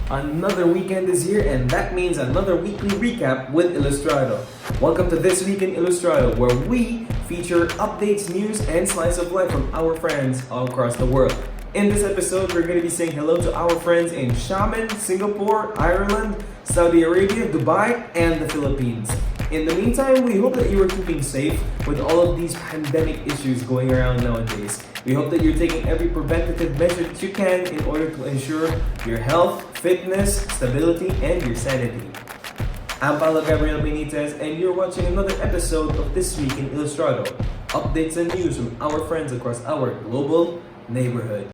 Another weekend is here, and that means another weekly recap with Ilustrado. Welcome to This Week in Ilustrado, where we feature updates, news, and slice of life from our friends all across the world. In this episode, we're going to be saying hello to our friends in Xiamen, Singapore, Ireland, Saudi Arabia, Dubai, and the Philippines. In the meantime, we hope that you are keeping safe with all of these pandemic issues going around nowadays. We hope that you're taking every preventative measure that you can in order to ensure your health, fitness, stability, and your sanity. I'm Paolo Benitez, and you're watching another episode of This Week in Ilustrado, updates and news from our friends across our global neighborhood.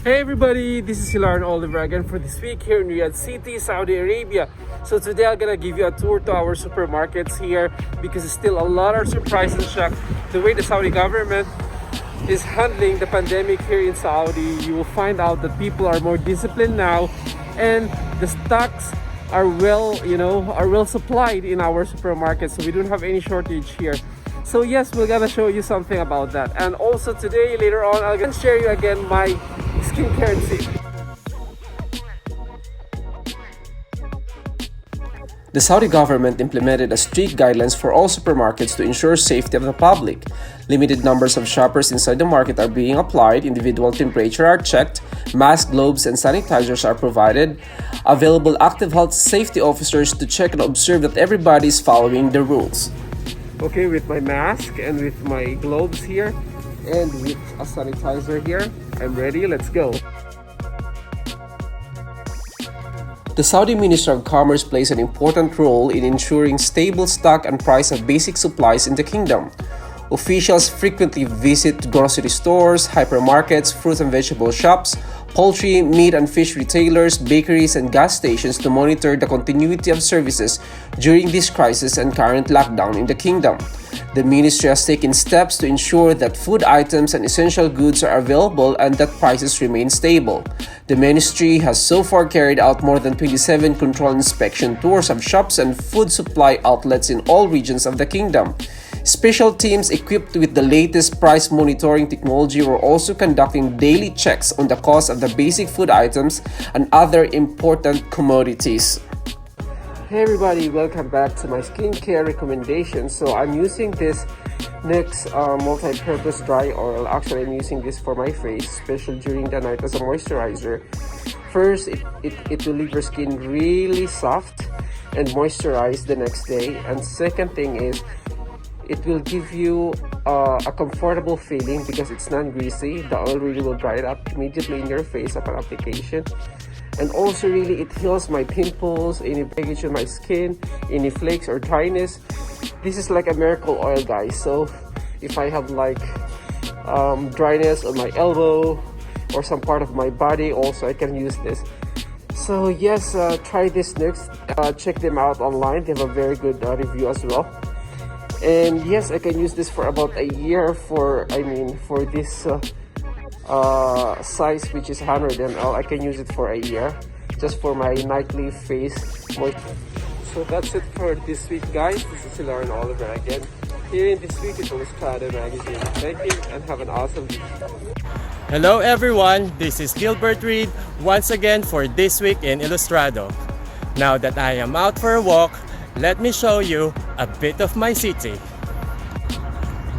Hey everybody, this is Hilarion Oliver again for this week here in Riyadh City, Saudi Arabia. So today I'm gonna give you a tour to our supermarkets here because it's still a lot of surprise and shock the way the Saudi government is handling the pandemic here in Saudi. You will find out that people are more disciplined now and the stocks are well supplied in our supermarkets, so we don't have any shortage here. So yes, we're gonna show you something about that. And also today, later on, I'm gonna share you again my skincare and safety. The Saudi government implemented a strict guidelines for all supermarkets to ensure safety of the public. Limited numbers of shoppers inside the market are being applied, individual temperature are checked, masks, gloves, and sanitizers are provided, available active health safety officers to check and observe that everybody is following the rules. Okay, with my mask and with my gloves here and with a sanitizer here, I'm ready, let's go. The Saudi Ministry of Commerce plays an important role in ensuring stable stock and price of basic supplies in the kingdom. Officials frequently visit grocery stores, hypermarkets, fruit and vegetable shops, poultry, meat and fish retailers, bakeries, and gas stations to monitor the continuity of services during this crisis and current lockdown in the kingdom. The ministry has taken steps to ensure that food items and essential goods are available and that prices remain stable. The ministry has so far carried out more than 27 control inspection tours of shops and food supply outlets in all regions of the kingdom. Special teams equipped with the latest price monitoring technology were also conducting daily checks on the cost of the basic food items and other important commodities. Hey everybody, welcome back to my skincare recommendations. So I'm using this NYX multi-purpose dry oil. Actually, I'm using this for my face, especially during the night as a moisturizer. First, it will leave your skin really soft and moisturized the next day. And second thing is, it will give you a comfortable feeling because it's non-greasy. The oil really will dry it up immediately in your face upon application. And also really it heals my pimples, any breakage on my skin, any flakes or dryness. This is like a miracle oil, guys. So if I have like dryness on my elbow or some part of my body, also I can use this. So yes, try this next. Check them out online. They have a very good review as well. And yes, I can use this for about a year for this size, which is 100 ml. I can use it for a year just for my nightly face moisture. So that's it for this week, guys. This is Hilarion Oliver again here in This Week in Ilustrado magazine. Thank you and have an awesome week. Hello everyone, this is Gilbert Reid once again for This Week in Ilustrado. Now that I am out for a walk, let me show you a bit of my city.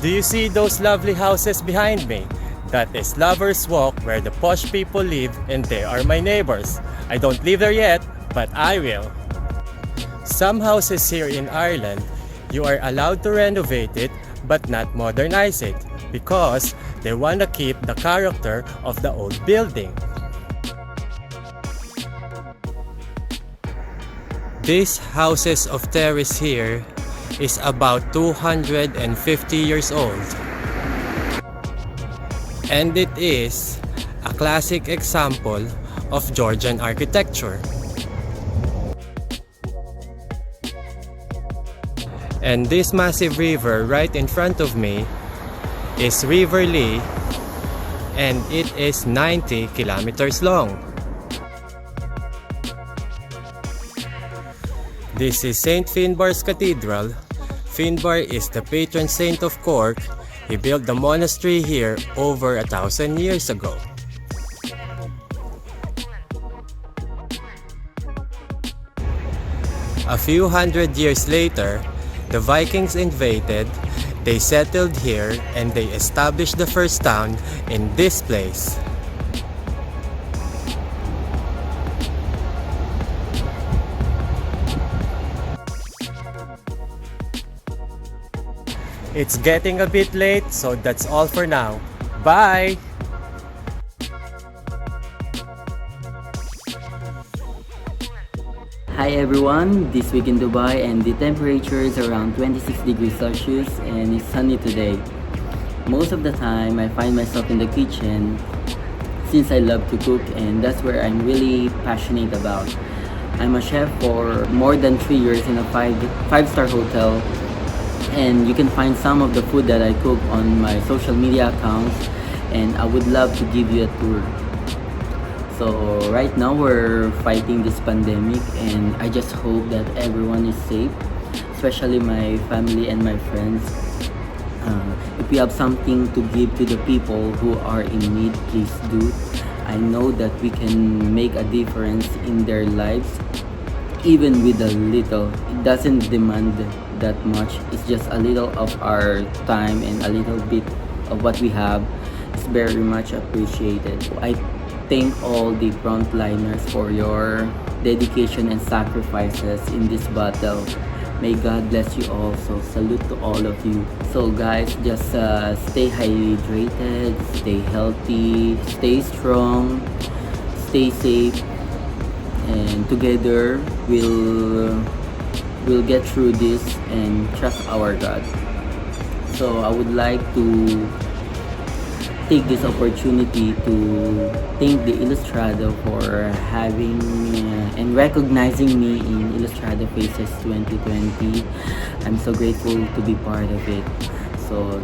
Do you see those lovely houses behind me? That is Lovers Walk, where the posh people live, and they are my neighbors. I don't live there yet, but I will. Some houses here in Ireland, you are allowed to renovate it but not modernize it because they want to keep the character of the old building. These houses of terrace here is about 250 years old. And it is a classic example of Georgian architecture. And this massive river right in front of me is River Lee, and it is 90 kilometers long. This is St. Finbarr's Cathedral. Finbarr is the patron saint of Cork. He built the monastery here over 1,000 years ago. A few hundred years later, the Vikings invaded, they settled here, and they established the first town in this place. It's getting a bit late, so that's all for now. Bye! Hi everyone, this week in Dubai and the temperature is around 26 degrees Celsius and it's sunny today. Most of the time I find myself in the kitchen since I love to cook and that's where I'm really passionate about. I'm a chef for more than 3 years in a five-star hotel, and you can find some of the food that I cook on my social media accounts, and I would love to give you a tour. So right now we're fighting this pandemic and I just hope that everyone is safe, especially my family and my friends. If you have something to give to the people who are in need, please do. I know that we can make a difference in their lives, even with a little. It doesn't demand that much. It's just a little of our time and a little bit of what we have. It's very much appreciated. I thank all the frontliners for your dedication and sacrifices in this battle. May God bless you all. So salute to all of you. So guys, just stay hydrated, stay healthy, stay strong, stay safe, and together we'll get through this and trust our God. So I would like to take this opportunity to thank the Ilustrado for having and recognizing me in Ilustrado Faces 2020. I'm so grateful to be part of it. So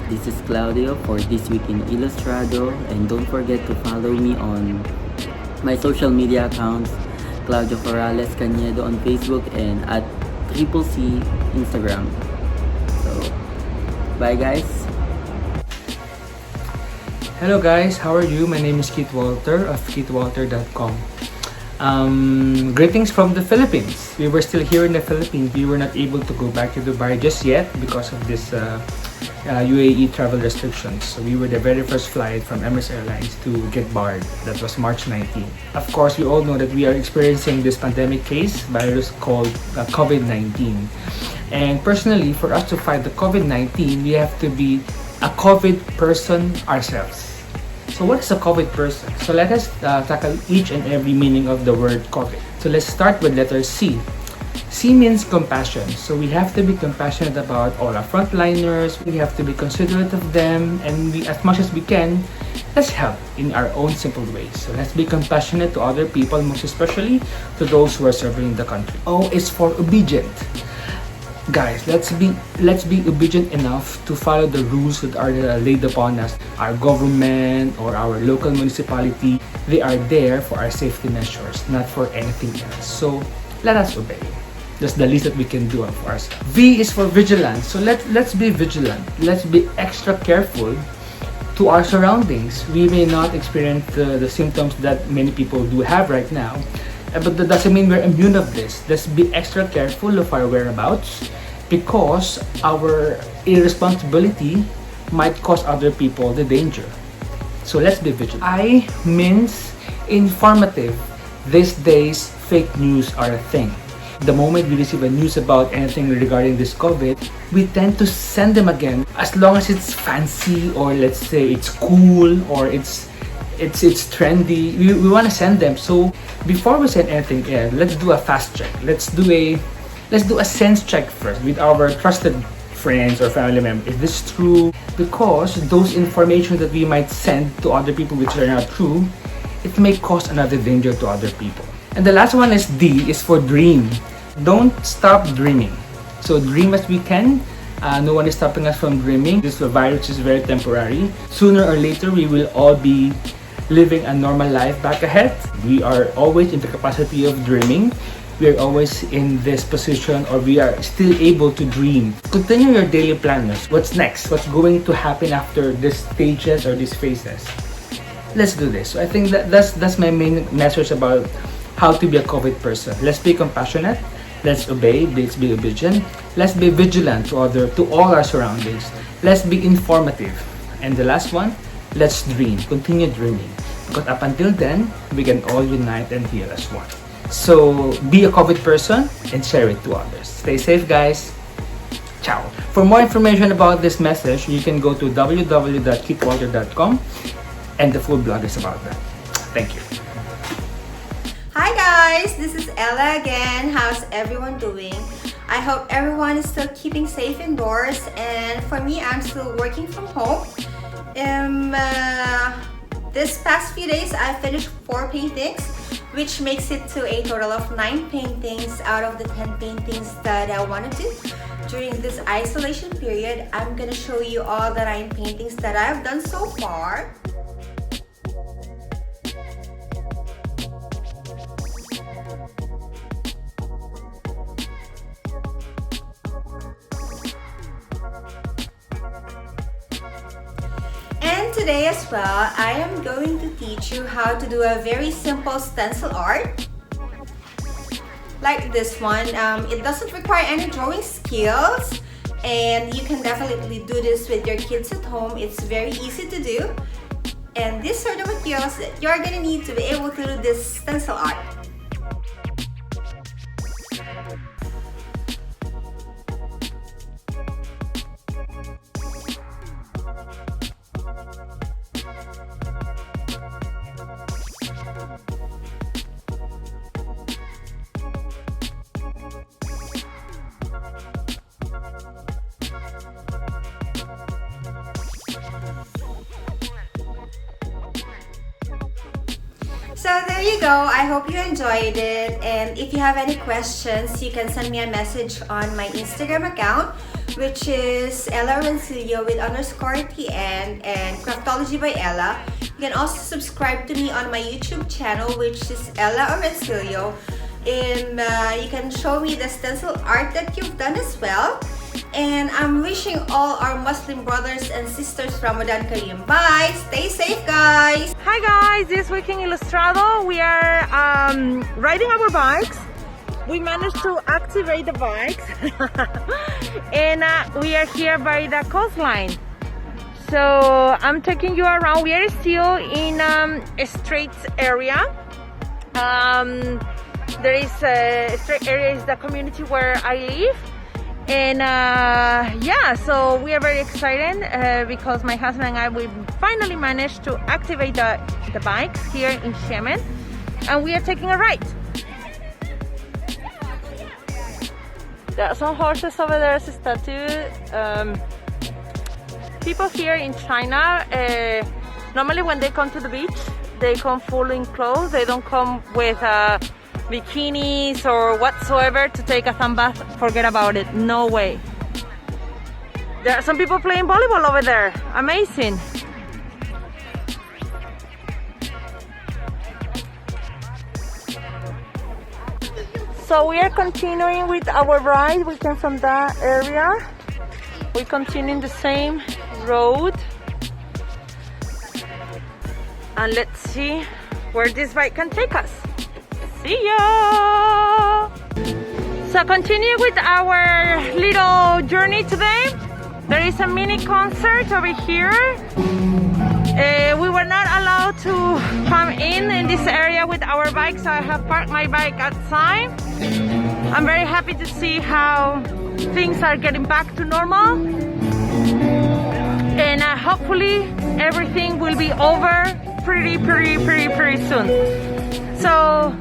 this is Claudio for This Week in Ilustrado, and don't forget to follow me on my social media accounts, Claudio Corrales Cañedo on Facebook and at Triple C Instagram. So bye guys. Hello guys, how are you? My name is Kieth Walter of kiethwalter.com. Greetings from the Philippines. We were still here in the Philippines. We were not able to go back to Dubai just yet because of this UAE travel restrictions. So we were the very first flight from Emirates Airlines to get barred. That was March 19. Of course, we all know that we are experiencing this pandemic case virus called COVID-19. And personally, for us to fight the COVID-19, we have to be a COVID person ourselves. So what is a COVID person? So let us tackle each and every meaning of the word COVID. So let's start with letter C. C means compassion. So we have to be compassionate about all our frontliners. We have to be considerate of them, and we, as much as we can, let's help in our own simple ways. So let's be compassionate to other people, most especially to those who are serving the country. O is for obedient. Guys, let's be obedient enough to follow the rules that are laid upon us. Our government or our local municipality, they are there for our safety measures, not for anything else. So let us obey. That's the least that we can do for ourselves. V is for vigilance. So let's be vigilant. Let's be extra careful to our surroundings. We may not experience the symptoms that many people do have right now, but that doesn't mean we're immune of this. Let's be extra careful of our whereabouts, because our irresponsibility might cause other people the danger. So let's be vigilant. I means informative. These days, fake news are a thing. The moment we receive a news about anything regarding this COVID, we tend to send them again, as long as it's fancy, or let's say it's cool, or it's trendy. We want to send them. So before we send anything else, let's do a fast check. Let's do a sense check first with our trusted friends or family members. Is this true? Because those information that we might send to other people which are not true, it may cause another danger to other people. And the last one is D, is for dream. Don't stop dreaming. So dream as we can. No one is stopping us from dreaming. This virus is very temporary. Sooner or later, we will all be living a normal life back ahead. We are always in the capacity of dreaming. We are always in this position, or we are still able to dream. Continue your daily planners. What's next? What's going to happen after these stages or these phases? Let's do this. So I think that's my main message about how to be a COVID person. Let's be compassionate. Let's obey. Let's be obedient. Let's be vigilant to all our surroundings. Let's be informative. And the last one, let's dream. Continue dreaming. Because up until then, we can all unite and heal as one. So be a COVID person and share it to others. Stay safe, guys. Ciao. For more information about this message, you can go to www.kiethwalter.com, and the full blog is about that. Thank you. Hi guys, this is Ella again. How's everyone doing? I hope everyone is still keeping safe indoors, and for me, I'm still working from home. This past few days, I finished 4 paintings, which makes it to a total of 9 paintings out of the 10 paintings that I wanted to. During this isolation period, I'm gonna show you all the 9 paintings that I've done so far. And today as well, I am going to teach you how to do a very simple stencil art. Like this one, it doesn't require any drawing skills, and you can definitely do this with your kids at home. It's very easy to do. And these are the materials that you're gonna need to be able to do this stencil art. So there you go. I hope you enjoyed it, and if you have any questions, you can send me a message on my Instagram account, which is Orencillo with _TN and Craftology by Ella. You can also subscribe to me on my YouTube channel, which is Ella Orencillo, and you can show me the stencil art that you've done as well. And I'm wishing all our Muslim brothers and sisters Ramadan Kareem. Bye! Stay safe, guys! Hi guys, this week in Ilustrado we are riding our bikes. We managed to activate the bikes and we are here by the coastline. So I'm taking you around. We are still in a straight area. There is a straight area is the community where I live. And yeah, so we are very excited because my husband and I, we finally managed to activate the bikes here in Xiamen, and we are taking a ride. There are some horses over there as a statue. People here in China, normally when they come to the beach, they come full in clothes. They don't come with bikinis or whatsoever to take a sun bath. Forget about it. No way. There are some people playing volleyball over there. Amazing. So we are continuing with our ride. We came from that area. We continue in the same road. And let's see where this bike can take us. See ya! So continue with our little journey today. There is a mini concert over here. We were not allowed to come in this area with our bike, so I have parked my bike outside. I'm very happy to see how things are getting back to normal. And hopefully everything will be over pretty soon. So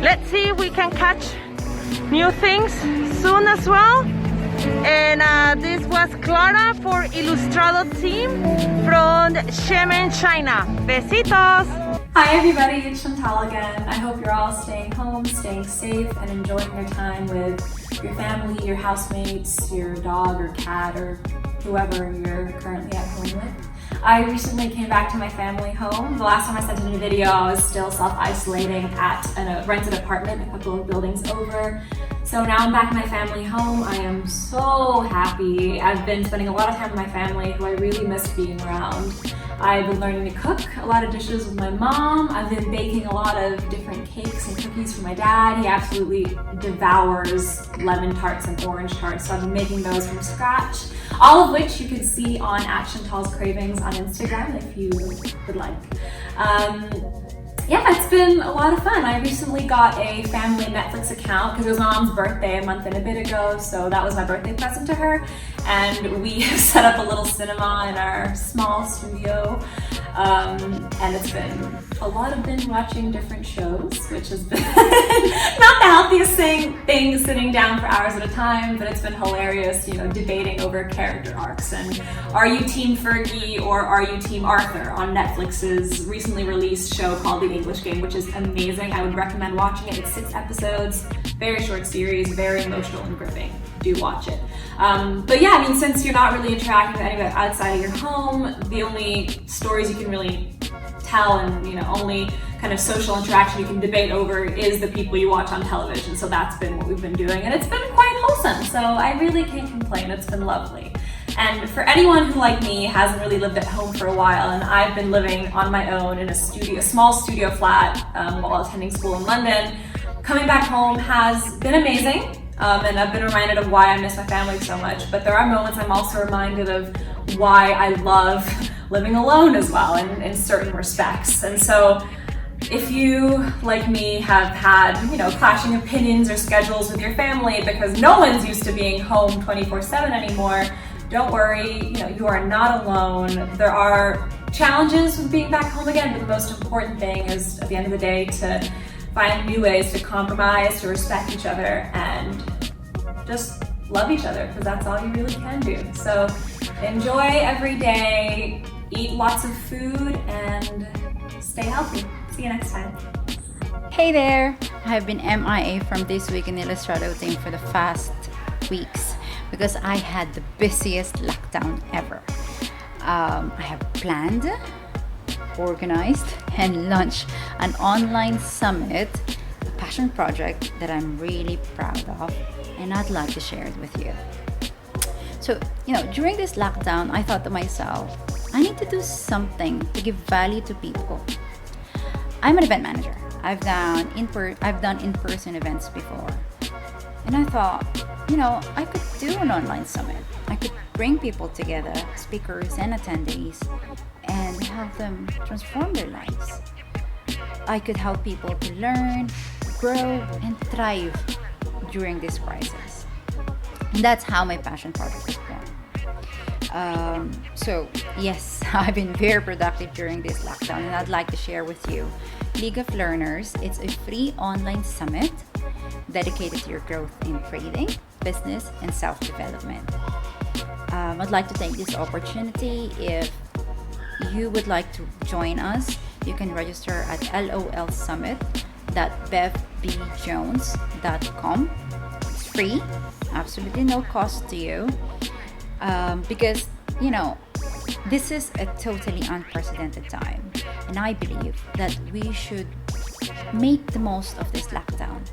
let's see if we can catch new things soon as well. And this was Clara for Ilustrado team from Xiamen, China. Besitos! Hi everybody, it's Chantal again. I hope you're all staying home, staying safe, and enjoying your time with your family, your housemates, your dog or cat, or whoever you're currently at home with. I recently came back to my family home. The last time I sent in a video, I was still self-isolating at a rented apartment a couple of buildings over. So now I'm back in my family home. I am so happy. I've been spending a lot of time with my family, who I really miss being around. I've been learning to cook a lot of dishes with my mom. I've been baking a lot of different cakes and cookies for my dad. He absolutely devours lemon tarts and orange tarts, so I've been making those from scratch. All of which you can see on @Chantal's Cravings on Instagram if you would like. Yeah, it's been a lot of fun. I recently got a family Netflix account because it was my mom's birthday a month and a bit ago, so that was my birthday present to her. And we set up a little cinema in our small studio. And it's been a lot of binge watching different shows, which has been not the healthiest thing sitting down for hours at a time, but it's been hilarious, you know, debating over character arcs. And are you Team Fergie or are you Team Arthur on Netflix's recently released show called The English Game, which is amazing. I would recommend watching it. It's 6 episodes, very short series, very emotional and gripping. Do watch it. But yeah, I mean, since you're not really interacting with anybody outside of your home, the only stories you can really tell and, you know, only kind of social interaction you can debate over is the people you watch on television. So that's been what we've been doing, and it's been quite wholesome. So I really can't complain. It's been lovely. And for anyone who, like me, hasn't really lived at home for a while, and I've been living on my own in a small studio flat while attending school in London, coming back home has been amazing. And I've been reminded of why I miss my family so much. But there are moments I'm also reminded of why I love living alone as well in certain respects. And so if you, like me, have had, you know, clashing opinions or schedules with your family because no one's used to being home 24/7 anymore, don't worry, you know, you are not alone. There are challenges with being back home again, but the most important thing is, at the end of the day, to find new ways to compromise, to respect each other, and just love each other, because that's all you really can do. So enjoy every day, eat lots of food, and stay healthy. See you next time. Hey there! I've been MIA from This Week in Ilustrado team for the past weeks because I had the busiest lockdown ever. I have planned, organized, and launched an online summit, a passion project that I'm really proud of, and I'd like to share it with you. So, you know, during this lockdown, I thought to myself, I need to do something to give value to people. I'm an event manager. I've done in-person events before. And I thought, you know, I could do an online summit. I could bring people together, speakers and attendees, and help them transform their lives. I could help people to learn, grow, and thrive during this crisis. And that's how my passion project was born. So yes, I've been very productive during this lockdown, and I'd like to share with you League of Learners. It's a free online summit dedicated to your growth in trading, business, and self-development. I'd like to take this opportunity. If you would like to join us, you can register at lolsummit.bevjones.com. It's free, absolutely no cost to you, because, you know, this is a totally unprecedented time, and I believe that we should make the most of this lockdown.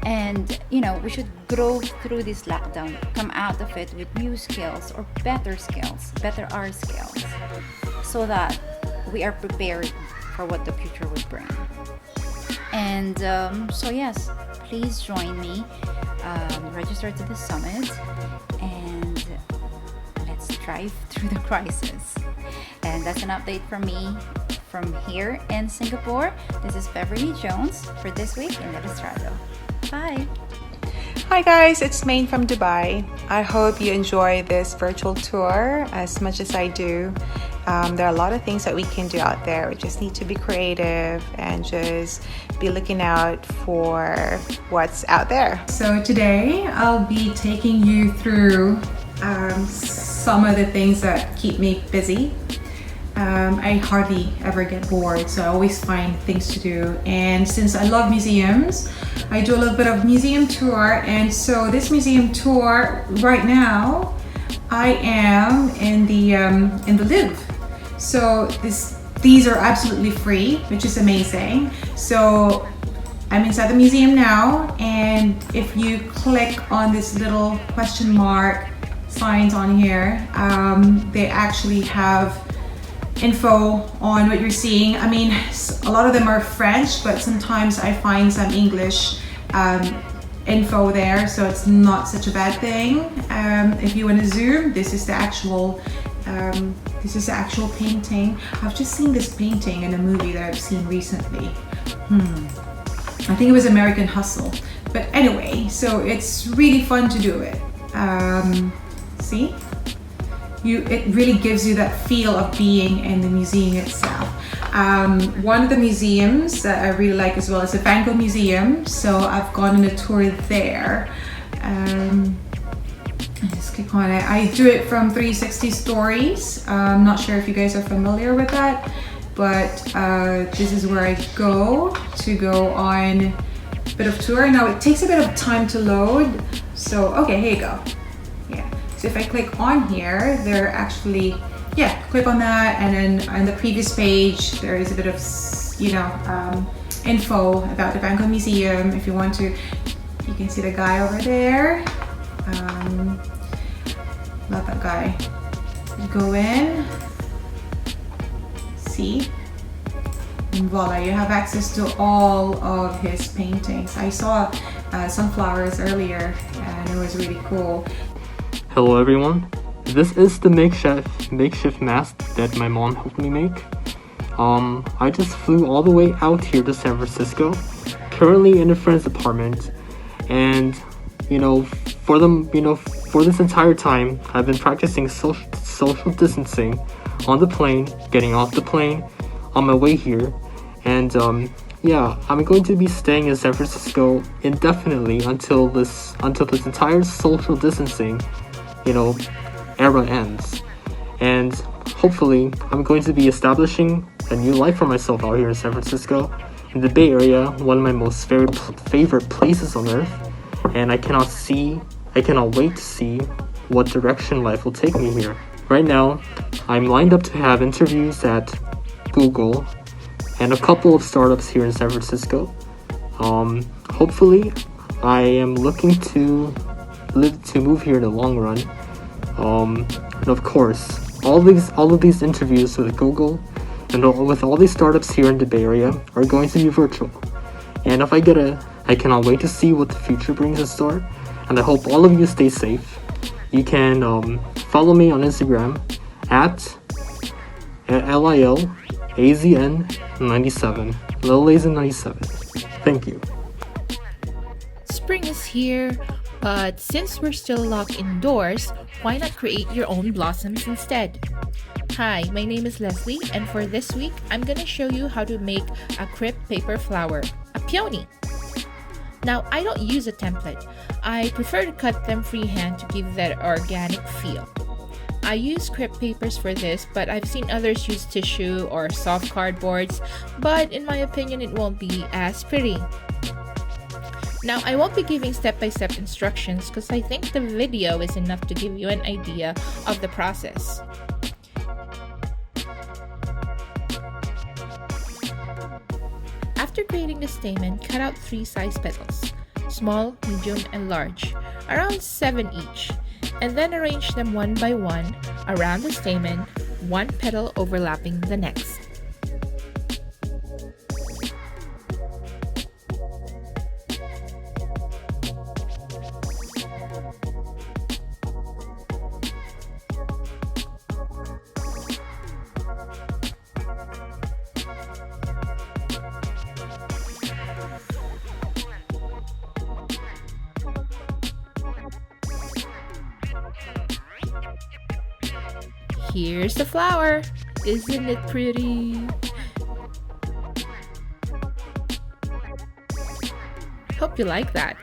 And, you know, we should grow through this lockdown, come out of it with new skills or better our skills, so that we are prepared for what the future would bring. And so yes, please join me, register to the summit, and let's drive through the crisis. And that's an update from me from here in Singapore. This is Bev Jones for This Week in Ilustrado. Bye! Hi guys, it's Mayne from Dubai. I hope you enjoy this virtual tour as much as I do. There are a lot of things that we can do out there. We just need to be creative and just be looking out for what's out there. So today I'll be taking you through some of the things that keep me busy. I hardly ever get bored, so I always find things to do. And since I love museums, I do a little bit of museum tour. And so this museum tour right now, I am in the Louvre. So these are absolutely free, which is amazing. So I'm inside the museum now, and if you click on this little question mark signs on here, they actually have info on what you're seeing. I mean, a lot of them are French, but sometimes I find some English info there, so it's not such a bad thing. If you want to zoom, this is the actual painting. I've just seen this painting in a movie that I've seen recently. I think it was American Hustle. But anyway, so it's really fun to do it. See? It really gives you that feel of being in the museum itself. One of the museums that I really like as well is the Van Gogh Museum. So I've gone on a tour there. Just click on it. I do it from 360 Stories. I'm not sure if you guys are familiar with that, but this is where I go on a bit of tour. Now it takes a bit of time to load. So, okay, here you go. Yeah. So if I click on here, they're actually, click on that, and then on the previous page, there is a bit of, info about the Van Gogh Museum. If you want to, you can see the guy over there. Love that guy. You go in, see, and voila, you have access to all of his paintings. I saw sunflowers earlier, and it was really cool. Hello everyone, this is the makeshift mask that my mom helped me make. I just flew all the way out here to San Francisco, currently in a friend's apartment, and for this entire time, I've been practicing social distancing on the plane, getting off the plane, on my way here, and I'm going to be staying in San Francisco indefinitely until this entire social distancing, era ends. And hopefully, I'm going to be establishing a new life for myself out here in San Francisco, in the Bay Area, one of my most favorite places on earth, and I cannot wait to see what direction life will take me here. Right now, I'm lined up to have interviews at Google and a couple of startups here in San Francisco. Hopefully, I am looking to move here in the long run. And of course, all of these interviews with Google and with all these startups here in the Bay Area are going to be virtual. And if I cannot wait to see what the future brings in store. And I hope all of you stay safe. You can follow me on Instagram at LILAZN97. LILAZN97. Thank you. Spring is here, but since we're still locked indoors, why not create your own blossoms instead? Hi, my name is Leslie, and for this week, I'm gonna show you how to make a crepe paper flower, a peony. Now, I don't use a template. I prefer to cut them freehand to give that organic feel. I use crepe papers for this, but I've seen others use tissue or soft cardboards, but in my opinion, it won't be as pretty. Now, I won't be giving step-by-step instructions because I think the video is enough to give you an idea of the process. After creating the stamen, cut out 3 size petals, small, medium, and large, around 7 each, and then arrange them one by one around the stamen, one petal overlapping the next. Here's the flower. Isn't it pretty? Hope you like that.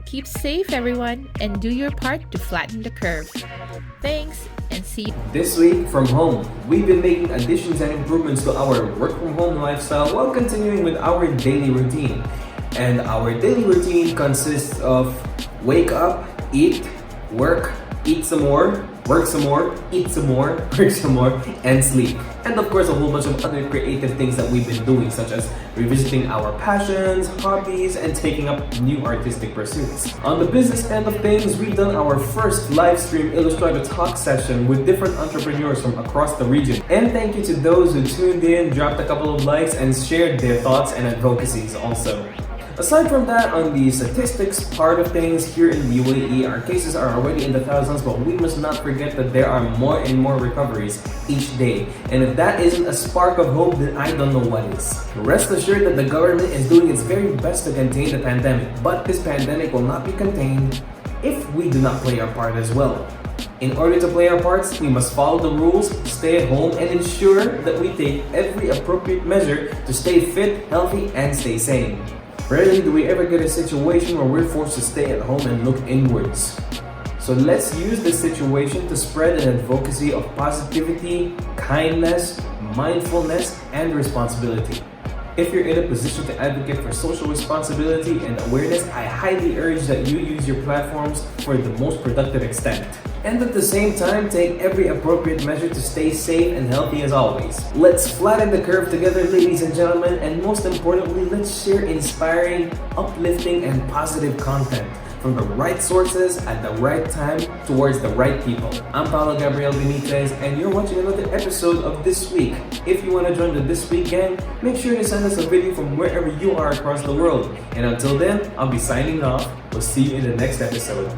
Keep safe, everyone, and do your part to flatten the curve. Thanks. and see you. This week from home, we've been making additions and improvements to our work from home lifestyle while continuing with our daily routine. And our daily routine consists of wake up, eat, work, eat some more, work some more, eat some more, work some more, and sleep. And of course, a whole bunch of other creative things that we've been doing, such as revisiting our passions, hobbies, and taking up new artistic pursuits. On the business end of things, we've done our first live stream Illustrator talk session with different entrepreneurs from across the region. And thank you to those who tuned in, dropped a couple of likes, and shared their thoughts and advocacies also. Aside from that, on the statistics part of things, here in the UAE, our cases are already in the thousands, but we must not forget that there are more and more recoveries each day. And if that isn't a spark of hope, then I don't know what is. Rest assured that the government is doing its very best to contain the pandemic, but this pandemic will not be contained if we do not play our part as well. In order to play our parts, we must follow the rules, stay at home, and ensure that we take every appropriate measure to stay fit, healthy, and stay sane. Rarely do we ever get a situation where we're forced to stay at home and look inwards. So let's use this situation to spread an advocacy of positivity, kindness, mindfulness, and responsibility. If you're in a position to advocate for social responsibility and awareness, I highly urge that you use your platforms for the most productive extent. And at the same time, take every appropriate measure to stay safe and healthy as always. Let's flatten the curve together, ladies and gentlemen, and most importantly, let's share inspiring, uplifting, and positive content from the right sources at the right time towards the right people. I'm Paolo Benitez, and you're watching another episode of This Week. If you want to join the This Week gang, make sure to send us a video from wherever you are across the world. And until then, I'll be signing off. We'll see you in the next episode.